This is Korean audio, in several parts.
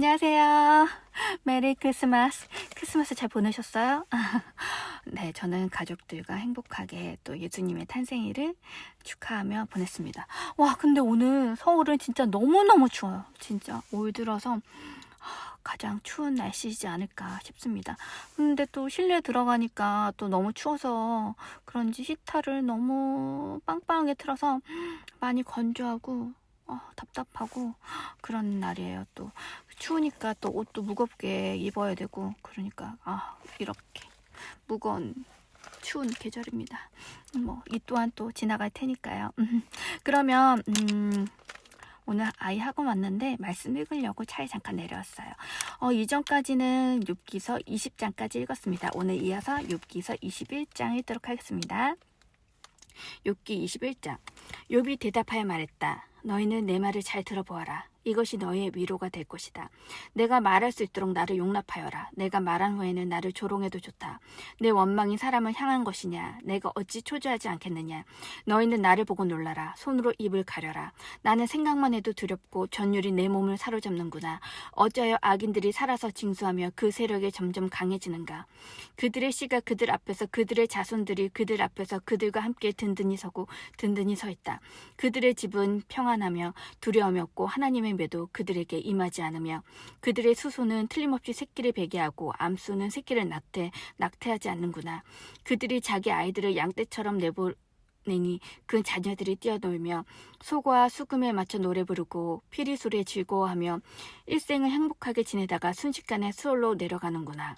안녕하세요. 메리 크리스마스. 크리스마스 잘 보내셨어요? 네, 저는 가족들과 행복하게 또 예수님의 탄생일을 축하하며 보냈습니다. 와, 근데 오늘 서울은 진짜 너무너무 추워요. 진짜 올 들어서 가장 추운 날씨이지 않을까 싶습니다. 근데 또 실내에 들어가니까 또 너무 추워서 그런지 히터를 너무 빵빵하게 틀어서 많이 건조하고 답답하고 그런 날이에요. 또 추우니까 또 옷도 무겁게 입어야 되고 그러니까 이렇게 무거운 추운 계절입니다. 뭐 이 또한 또 지나갈 테니까요. 그러면 오늘 아이 학원 왔는데 말씀 읽으려고 차에 잠깐 내려왔어요. 이전까지는 욥기서 20장까지 읽었습니다. 오늘 이어서 욥기서 21장 읽도록 하겠습니다. 욥기 21장. 욥이 대답하여 말했다. 너희는 내 말을 잘 들어보아라. 이것이 너희의 위로가 될 것이다. 내가 말할 수 있도록 나를 용납하여라. 내가 말한 후에는 나를 조롱해도 좋다. 내 원망이 사람을 향한 것이냐. 내가 어찌 초조하지 않겠느냐. 너희는 나를 보고 놀라라. 손으로 입을 가려라. 나는 생각만 해도 두렵고 전율이 내 몸을 사로잡는구나. 어찌하여 악인들이 살아서 징수하며 그 세력이 점점 강해지는가. 그들의 씨가 그들 앞에서 그들의 자손들이 그들 앞에서 그들과 함께 든든히 서고 든든히 서 있다. 그들의 집은 평안하며 두려움이 없고 하나님의 매도 그들에게 임하지 않으며 그들의 수소는 틀림없이 새끼를 베게 하고 암수는 새끼를 낙태하지 않는구나. 그들이 자기 아이들을 양떼처럼 내보내니 그 자녀들이 뛰어놀며 소과 수금에 맞춰 노래 부르고 피리소리에 즐거워하며 일생을 행복하게 지내다가 순식간에 수월로 내려가는구나.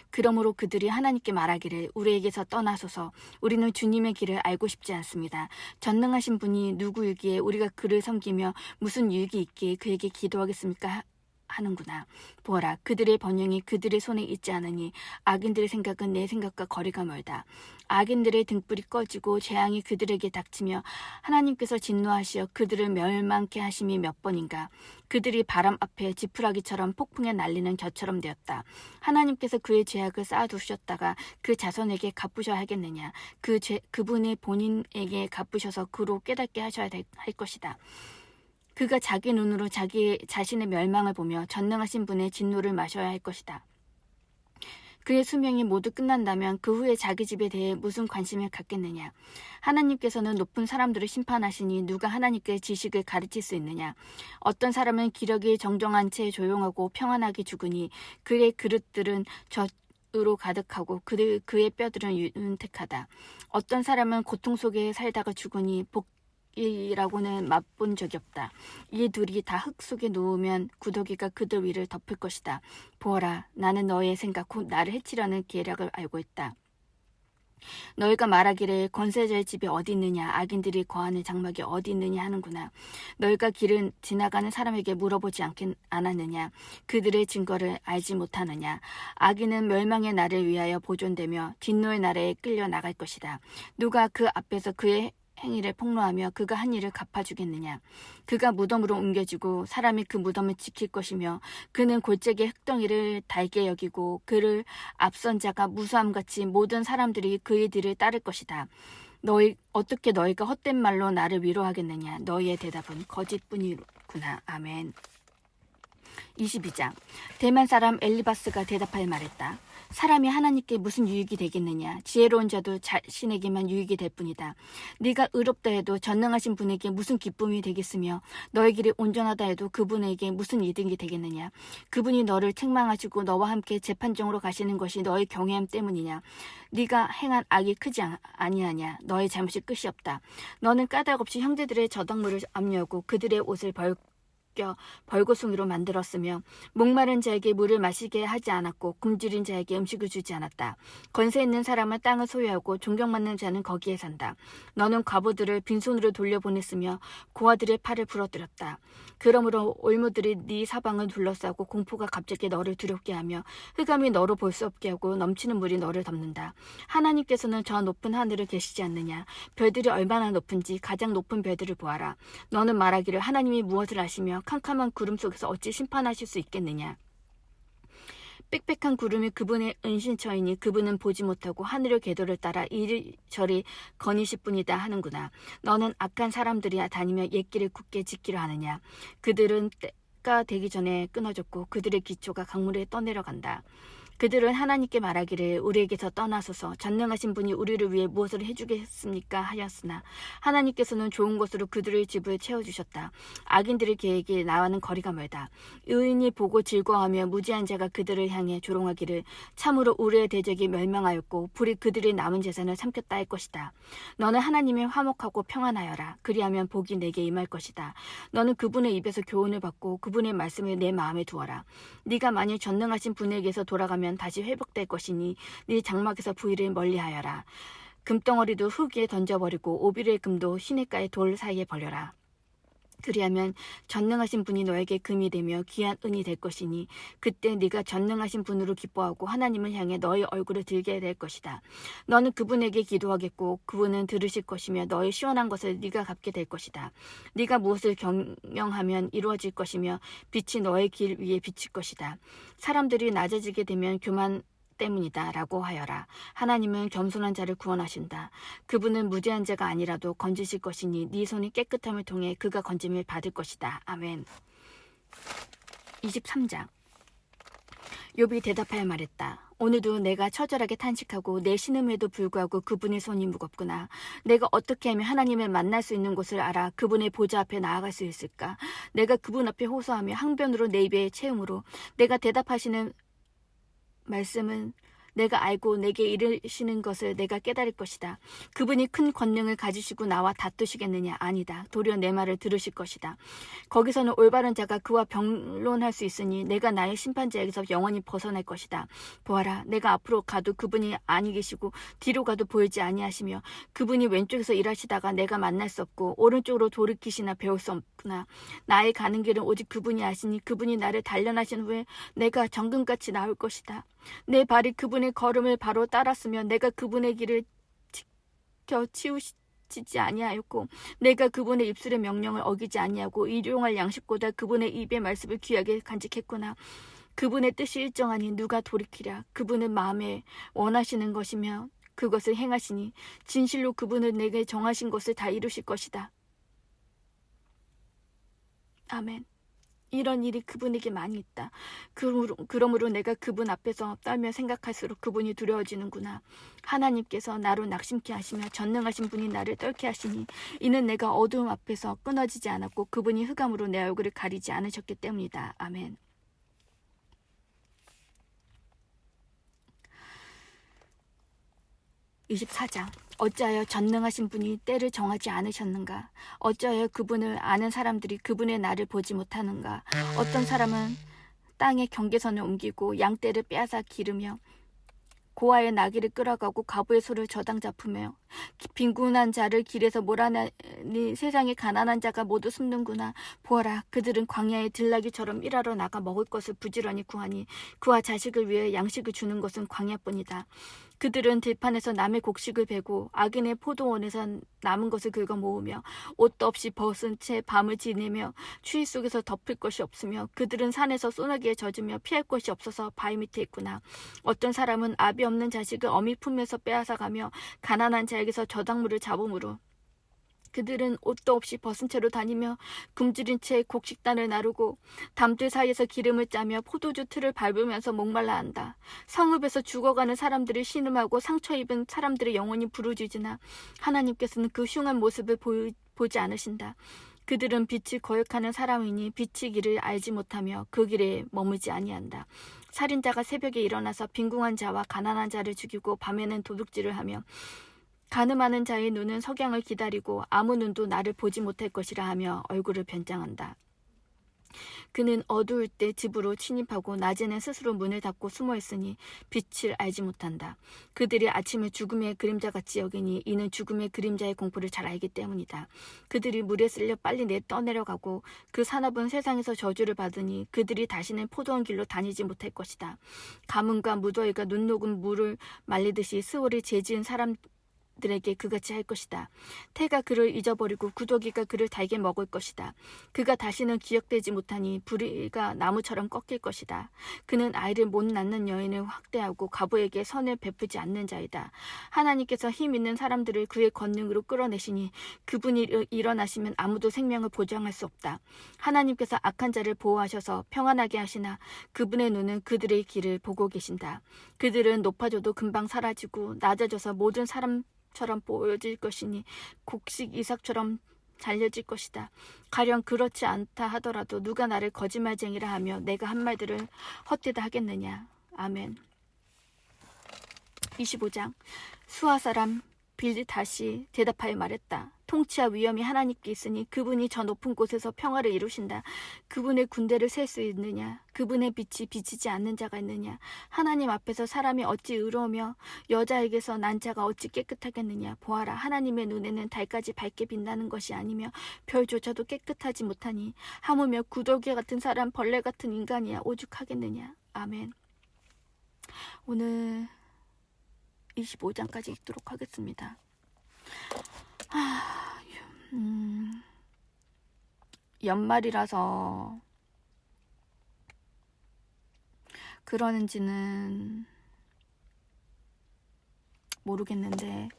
그러므로 그들이 하나님께 말하기를 우리에게서 떠나소서. 우리는 주님의 길을 알고 싶지 않습니다. 전능하신 분이 누구이기에 우리가 그를 섬기며 무슨 유익이 있기에 그에게 기도하겠습니까? 하는구나. 보아라, 그들의 번영이 그들의 손에 있지 않으니 악인들의 생각은 내 생각과 거리가 멀다. 악인들의 등불이 꺼지고 재앙이 그들에게 닥치며 하나님께서 진노하시어 그들을 멸망케 하심이 몇 번인가. 그들이 바람 앞에 지푸라기처럼 폭풍에 날리는 겨처럼 되었다. 하나님께서 그의 죄악을 쌓아두셨다가 그 자손에게 갚으셔야 하겠느냐. 그분의 본인에게 갚으셔서 그로 깨닫게 하셔야 할 것이다. 그가 자기 눈으로 자신의 멸망을 보며 전능하신 분의 진노를 마셔야 할 것이다. 그의 수명이 모두 끝난다면 그 후에 자기 집에 대해 무슨 관심을 갖겠느냐. 하나님께서는 높은 사람들을 심판하시니 누가 하나님께 지식을 가르칠 수 있느냐. 어떤 사람은 기력이 정정한 채 조용하고 평안하게 죽으니 그의 그릇들은 젖으로 가득하고 그의 뼈들은 윤택하다. 어떤 사람은 고통 속에 살다가 죽으니 이라고는 맛본 적이 없다. 이 둘이 다 흙 속에 누우면 구더기가 그들 위를 덮을 것이다. 보아라, 나는 너의 생각 곧 나를 해치려는 계략을 알고 있다. 너희가 말하기를 권세자의 집이 어디 있느냐, 악인들이 거하는 장막이 어디 있느냐 하는구나. 너희가 길을 지나가는 사람에게 물어보지 않았느냐. 그들의 증거를 알지 못하느냐. 악인은 멸망의 날을 위하여 보존되며 진노의 날에 끌려 나갈 것이다. 누가 그 앞에서 그의 행위를 폭로하며 그가 한 일을 갚아주겠느냐. 그가 무덤으로 옮겨지고 사람이 그 무덤을 지킬 것이며 그는 골짜기의 흙덩이를 달게 여기고 그를 앞선 자가 무수함같이 모든 사람들이 그의 뒤를 따를 것이다. 어떻게 너희가 헛된 말로 나를 위로하겠느냐. 너희의 대답은 거짓뿐이구나. 아멘. 22장. 대만 사람 엘리바스가 대답하여 말했다. 사람이 하나님께 무슨 유익이 되겠느냐. 지혜로운 자도 자신에게만 유익이 될 뿐이다. 네가 의롭다 해도 전능하신 분에게 무슨 기쁨이 되겠으며 너의 길이 온전하다 해도 그분에게 무슨 이득이 되겠느냐. 그분이 너를 책망하시고 너와 함께 재판정으로 가시는 것이 너의 경외함 때문이냐. 네가 행한 악이 크지 아니하냐. 너의 잘못이 끝이 없다. 너는 까닭 없이 형제들의 저당물을 압류하고 그들의 옷을 벌거숭이로 만들었으며 목마른 자에게 물을 마시게 하지 않았고 굶주린 자에게 음식을 주지 않았다. 권세 있는 사람은 땅을 소유하고 존경받는 자는 거기에 산다. 너는 과부들을 빈손으로 돌려보냈으며 고아들의 팔을 부러뜨렸다. 그러므로 올무들이 네 사방을 둘러싸고 공포가 갑자기 너를 두렵게 하며 흑암이 너로 볼 수 없게 하고 넘치는 물이 너를 덮는다. 하나님께서는 저 높은 하늘을 계시지 않느냐. 별들이 얼마나 높은지 가장 높은 별들을 보아라. 너는 말하기를 하나님이 무엇을 아시며 캄캄한 구름 속에서 어찌 심판하실 수 있겠느냐. 빽빽한 구름이 그분의 은신처이니 그분은 보지 못하고 하늘의 궤도를 따라 이리저리 거니실 뿐이다 하는구나. 너는 악한 사람들이 다니며 옛길을 굳게 지키려 하느냐. 그들은 때가 되기 전에 끊어졌고 그들의 기초가 강물에 떠내려간다. 그들은 하나님께 말하기를 우리에게서 떠나소서 전능하신 분이 우리를 위해 무엇을 해주겠습니까 하였으나 하나님께서는 좋은 것으로 그들의 집을 채워주셨다. 악인들의 계획이 나와는 거리가 멀다. 의인이 보고 즐거워하며 무지한 자가 그들을 향해 조롱하기를 참으로 우리의 대적이 멸망하였고 불이 그들의 남은 재산을 삼켰다 할 것이다. 너는 하나님의 화목하고 평안하여라. 그리하면 복이 내게 임할 것이다. 너는 그분의 입에서 교훈을 받고 그분의 말씀을 내 마음에 두어라. 네가 만일 전능하신 분에게서 돌아가면 다시 회복될 것이니 네 장막에서 부의를 멀리하여라. 금덩어리도 흙 위에 던져버리고 오빌의 금도 시냇가의 돌 사이에 버려라. 그리하면 전능하신 분이 너에게 금이 되며 귀한 은이 될 것이니 그때 네가 전능하신 분으로 기뻐하고 하나님을 향해 너의 얼굴을 들게 될 것이다. 너는 그분에게 기도하겠고 그분은 들으실 것이며 너의 시원한 것을 네가 갚게 될 것이다. 네가 무엇을 경영하면 이루어질 것이며 빛이 너의 길 위에 비칠 것이다. 사람들이 낮아지게 되면 교만 때문이다 라고 하여라. 하나님은 겸손한 자를 구원하신다. 그분은 무죄한 자가 아니라도 건지실 것이니 네 손이 깨끗함을 통해 그가 건짐을 받을 것이다. 아멘. 23장. 욥이 대답하여 말했다. 오늘도 내가 처절하게 탄식하고 내 신음에도 불구하고 그분의 손이 무겁구나. 내가 어떻게 하면 하나님을 만날 수 있는 곳을 알아 그분의 보좌 앞에 나아갈 수 있을까? 내가 그분 앞에 호소하며 항변으로 내 입에 채움으로 내가 대답하시는 말씀은 내가 알고 내게 이르시는 것을 내가 깨달을 것이다. 그분이 큰 권능을 가지시고 나와 다투시겠느냐? 아니다. 도리어 내 말을 들으실 것이다. 거기서는 올바른 자가 그와 변론할 수 있으니 내가 나의 심판자에게서 영원히 벗어날 것이다. 보아라, 내가 앞으로 가도 그분이 아니 계시고 뒤로 가도 보이지 아니하시며 그분이 왼쪽에서 일하시다가 내가 만날 수 없고 오른쪽으로 돌이키시나 배울 수 없구나. 나의 가는 길은 오직 그분이 아시니 그분이 나를 단련하신 후에 내가 정금같이 나올 것이다. 내 발이 그분의 걸음을 바로 따랐으며 내가 그분의 길을 지켜 치우치지 아니하였고 내가 그분의 입술의 명령을 어기지 아니하고 일용할 양식보다 그분의 입의 말씀을 귀하게 간직했구나. 그분의 뜻이 일정하니 누가 돌이키랴. 그분은 마음에 원하시는 것이며 그것을 행하시니 진실로 그분은 내게 정하신 것을 다 이루실 것이다. 아멘. 이런 일이 그분에게 많이 있다. 그러므로 내가 그분 앞에서 떨며 생각할수록 그분이 두려워지는구나. 하나님께서 나로 낙심케 하시며 전능하신 분이 나를 떨게 하시니 이는 내가 어두움 앞에서 끊어지지 않았고 그분이 흑암으로 내 얼굴을 가리지 않으셨기 때문이다. 아멘. (24장) 어찌하여 전능하신 분이 때를 정하지 않으셨는가? 어찌하여 그분을 아는 사람들이 그분의 날을 보지 못하는가? 어떤 사람은 땅의 경계선을 옮기고 양떼를 빼앗아 기르며 고아의 나귀를 끌어가고 과부의 소를 저당 잡으며 빈곤한 자를 길에서 몰아내니 세상에 가난한 자가 모두 숨는구나. 보아라, 그들은 광야의 들나귀처럼 일하러 나가 먹을 것을 부지런히 구하니 그와 자식을 위해 양식을 주는 것은 광야뿐이다. 그들은 들판에서 남의 곡식을 베고 악인의 포도원에서 남은 것을 긁어 모으며 옷도 없이 벗은 채 밤을 지내며 추위 속에서 덮을 것이 없으며 그들은 산에서 소나기에 젖으며 피할 곳이 없어서 바위 밑에 있구나. 어떤 사람은 아비 없는 자식을 어미 품에서 빼앗아가며 가난한 자에게서 저당물을 잡음으로 그들은 옷도 없이 벗은 채로 다니며 굶주린 채 곡식단을 나르고 담들 사이에서 기름을 짜며 포도주 틀을 밟으면서 목말라 한다. 성읍에서 죽어가는 사람들이 신음하고 상처 입은 사람들의 영혼이 부르짖으나 하나님께서는 그 흉한 모습을 보지 않으신다. 그들은 빛을 거역하는 사람이니 빛의 길을 알지 못하며 그 길에 머무지 아니한다. 살인자가 새벽에 일어나서 빈궁한 자와 가난한 자를 죽이고 밤에는 도둑질을 하며 가늠하는 자의 눈은 석양을 기다리고 아무 눈도 나를 보지 못할 것이라 하며 얼굴을 변장한다. 그는 어두울 때 집으로 침입하고 낮에는 스스로 문을 닫고 숨어있으니 빛을 알지 못한다. 그들이 아침을 죽음의 그림자같이 여기니 이는 죽음의 그림자의 공포를 잘 알기 때문이다. 그들이 물에 쓸려 빨리 떠내려가고 그 산업은 세상에서 저주를 받으니 그들이 다시는 포도원 길로 다니지 못할 것이다. 가뭄과 무더위가 눈 녹은 물을 말리듯이 스올을 죄지은 사람 들에게 그같이 할 것이다. 태가 그를 잊어버리고 구더기가 그를 달게 먹을 것이다. 그가 다시는 기억되지 못하니 부리가 나무처럼 꺾일 것이다. 그는 아이를 못 낳는 여인을 학대하고 과부에게 선을 베푸지 않는 자이다. 하나님께서 힘 있는 사람들을 그의 권능으로 끌어내시니 그분이 일어나시면 아무도 생명을 보장할 수 없다. 하나님께서 악한 자를 보호하셔서 평안하게 하시나 그분의 눈은 그들의 길을 보고 계신다. 그들은 높아져도 금방 사라지고 낮아져서 모든 사람처럼 보여질 것이니 곡식 이삭처럼 잘려질 것이다. 가령 그렇지 않다 하더라도 누가 나를 거짓말쟁이라 하며 내가 한 말들을 헛되다 하겠느냐. 아멘. 25장. 수아 사람 빌드닷이 대답하여 말했다. 통치와 위엄이 하나님께 있으니 그분이 저 높은 곳에서 평화를 이루신다. 그분의 군대를 셀 수 있느냐? 그분의 빛이 비치지 않는 자가 있느냐? 하나님 앞에서 사람이 어찌 의로우며 여자에게서 난 자가 어찌 깨끗하겠느냐? 보아라, 하나님의 눈에는 달까지 밝게 빛나는 것이 아니며 별조차도 깨끗하지 못하니 하물며 구더기 같은 사람, 벌레 같은 인간이야 오죽하겠느냐? 아멘. 오늘 25장까지 읽도록 하겠습니다. 연말이라서 그러는지는 모르겠는데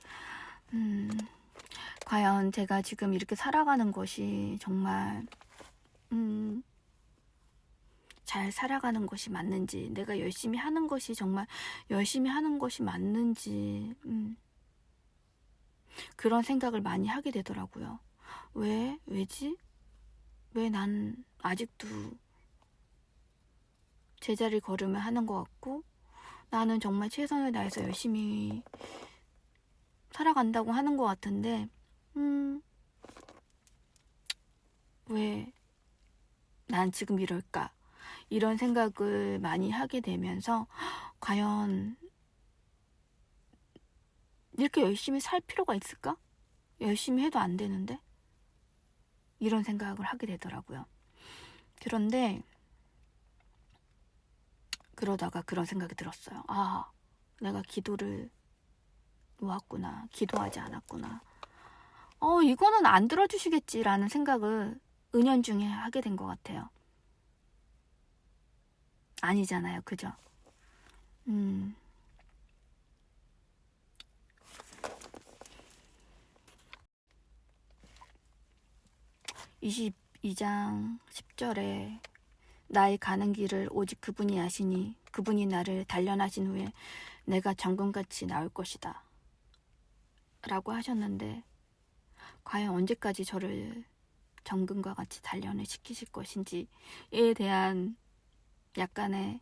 과연 제가 지금 이렇게 살아가는 것이 정말 잘 살아가는 것이 맞는지, 내가 열심히 하는 것이 정말 열심히 하는 것이 맞는지 그런 생각을 많이 하게 되더라고요. 왜지? 왜 난 아직도 제자리 걸음을 하는 것 같고 나는 정말 최선을 다해서 열심히 살아간다고 하는 것 같은데 왜 난 지금 이럴까? 이런 생각을 많이 하게 되면서 과연 이렇게 열심히 살 필요가 있을까? 열심히 해도 안 되는데? 이런 생각을 하게 되더라고요. 그런데 그러다가 그런 생각이 들었어요. 아, 내가 기도를 놓았구나. 기도하지 않았구나. 이거는 안 들어주시겠지라는 생각을 은연중에 하게 된 것 같아요. 아니잖아요. 그죠? 22장 10절에 나의 가는 길을 오직 그분이 아시니 그분이 나를 단련하신 후에 내가 정금같이 나올 것이다 라고 하셨는데 과연 언제까지 저를 정금과 같이 단련을 시키실 것인지에 대한 약간의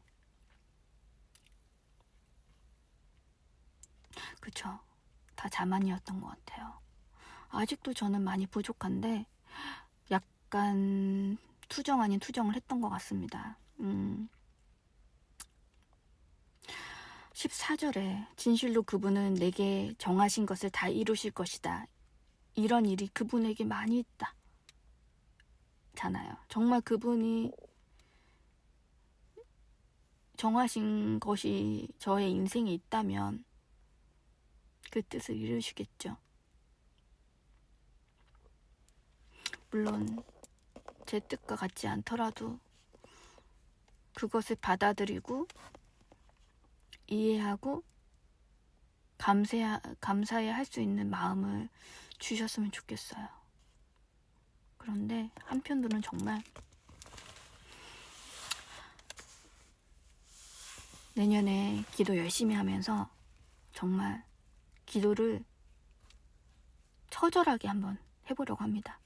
그쵸, 다 자만이었던 것 같아요. 아직도 저는 많이 부족한데 약간 투정 아닌 투정을 했던 것 같습니다. 14절에 진실로 그분은 내게 정하신 것을 다 이루실 것이다. 이런 일이 그분에게 많이 있다. 잖아요. 정말 그분이 정하신 것이 저의 인생에 있다면 그 뜻을 이루시겠죠. 물론 제 뜻과 같지 않더라도 그것을 받아들이고 이해하고 감사해 할 수 있는 마음을 주셨으면 좋겠어요. 그런데 한편으로는 정말 내년에 기도 열심히 하면서 정말 기도를 처절하게 한번 해보려고 합니다.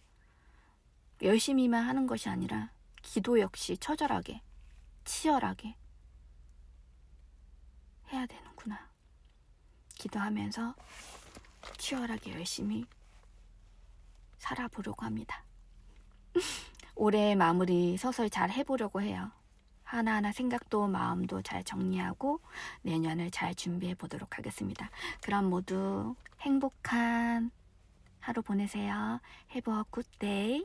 열심히만 하는 것이 아니라 기도 역시 처절하게, 치열하게 해야 되는구나. 기도하면서 치열하게 열심히 살아보려고 합니다. 올해 마무리 서서히 잘 해보려고 해요. 하나하나 생각도 마음도 잘 정리하고 내년을 잘 준비해 보도록 하겠습니다. 그럼 모두 행복한 하루 보내세요. Have a good day.